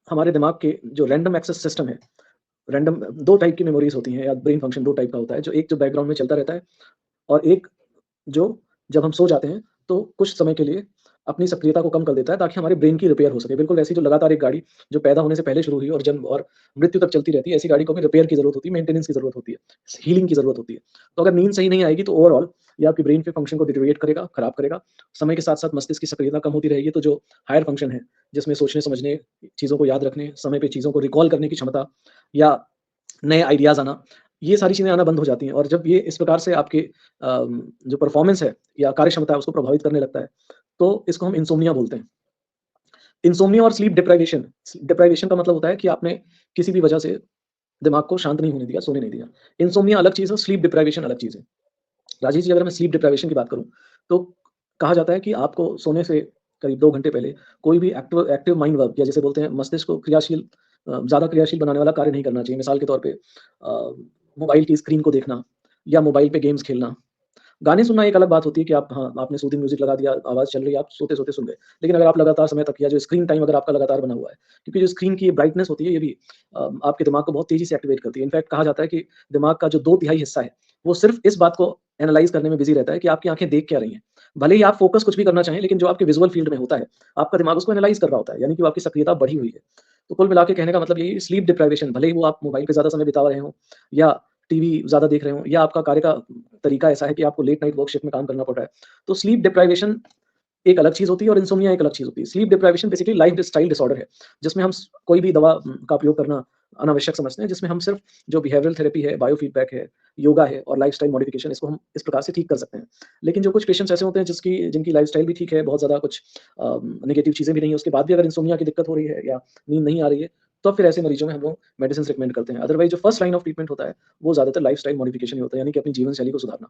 हमारे दिमाग के जो रैंडम एक्सेस सिस्टम है, रैंडम 2 टाइप की मेमोरीज़ होती हैं या ब्रेन फंक्शन 2 टाइप का होता है, जो एक जो बैकग्राउंड में चलता रहता है और एक जो जब हम सो जाते हैं, तो कुछ समय के लिए अपनी सक्रियता को कम कर देता है ताकि हमारे ब्रेन की रिपेयर हो सके। बिल्कुल वैसे ही जो लगातार एक गाड़ी जो पैदा होने से पहले शुरू हुई और जन्म और मृत्यु तक चलती रहती है, ऐसी गाड़ी को भी रिपेयर की ज़रूरत होती है, मेंटेनेंस की ज़रूरत होती है, हीलिंग की ज़रूरत होती है। तो अगर नींद सही नहीं आएगी तो ओवरऑल ये आपके ब्रेन के फंक्शन को डिटेरियोरेट करेगा, खराब करेगा। समय के साथ-साथ मस्तिष्क की सक्रियता कम होती रहेगी, तो जो हायर फंक्शन है, जिसमें सोचने-समझने, चीज़ों को याद रखने, समय पे चीज़ों को रिकॉल करने की क्षमता या नए आइडियाज़ आना, ये सारी चीज़ें आना बंद हो जाती हैं और जब ये इस प्रकार से आपके जो परफ़ॉर्मेंस है या कार्यक्षमता है उसको प्रभावित करने लगता है, तो इसको हम इनसोम्निया बोलते हैं। इनसोम्निया और स्लीप डिप्राइवेशन का मतलब होता है कि आपने किसी भी वजह से दिमाग को शांत नहीं होने दिया, सोने नहीं दिया। इनसोम्निया अलग चीज़ है, स्लीप डिप्राइवेशन अलग चीज़ है। राजेश जी, अगर मैं स्लीप डिप्राइवेशन की बात करूँ, तो कहा जाता है कि आपको सोने से करीब 2 घंटे पहले कोई भी एक्टिव एक्टिव माइंड वर्क या जिसे बोलते हैं मस्तिष्क को ज़्यादा क्रियाशील बनाने वाला कार्य नहीं करना चाहिए। मिसाल के तौर पे मोबाइल की स्क्रीन को देखना या मोबाइल पे गेम्स खेलना। गाने सुनना एक अलग बात होती है कि आप हाँ, आपने सूदिंग म्यूज़िक लगा दिया, आवाज़ चल रही है, आप सोते-सोते सुन गए। लेकिन अगर आप लगातार समय तक या जो स्क्रीन टाइम अगर आपका लगातार बना हुआ है, क्योंकि जो स्क्रीन की ब्राइटनेस होती है, ये भी आपके दिमाग को बहुत तेज़ी से एक्टिवेट करती है। इनफैक्ट कहा जाता है कि दिमाग का जो 2 तिहाई हिस्सा है, वो सिर्फ़ इस बात को एनालाइज़ करने में बिज़ी रहता है कि आपकी आँखें देख क्या रही हैं। भले ही आप फ़ोकस कुछ भी करना चाहें, लेकिन जो आपके विज़ुअल फ़ील्ड में होता है, आपका दिमाग उसको एनालाइज़ कर रहा होता है, यानी कि वो आपकी सक्रियता बढ़ी हुई है। तो कुल मिला के कहने का मतलब यही है, स्लीप डिप्राइवेशन भले ही वो आप मोबाइल पे ज़्यादा समय बिता रहे हों या टीवी ज़्यादा देख रहे हों या आपका कार्य का तरीका ऐसा है कि आपको लेट नाइट वर्क शिफ्ट में काम करना पड़ रहा है। तो स्लीप डिप्राइवेशन एक अलग चीज़ होती है और इनसोम्निया एक अलग चीज़ होती है। Sleep deprivation basically lifestyle disorder है, जिसमें हम कोई भी दवा का उपयोग करना अनावश्यक समझते हैं, जिसमें हम सिर्फ़ जो बिहेवियरल थेरेपी है, बायोफीडबैक है, योगा है और लाइफ़स्टाइल मॉडिफ़िकेशन इसको हम इस प्रकार से ठीक कर सकते हैं। लेकिन जो कुछ पेशेंट्स ऐसे होते हैं जिनकी लाइफ़स्टाइल भी ठीक है, बहुत ज़्यादा कुछ नेगेटिव चीज़ें भी नहीं है, उसके बाद भी अगर इनसोम्निया की दिक्कत हो रही है या नींद नहीं आ रही है, तो फिर ऐसे मरीज़ों में हम लोग मेडिसिन्स रिकमेंड करते हैं। अदरवाइज़ जो फर्स्ट लाइन ऑफ ट्रीटमेंट होता है, वो ज़्यादातर लाइफ़स्टाइल मॉडिफ़िकेशन ही होता है, यानी कि अपनी जीवन शैली को सुधारना।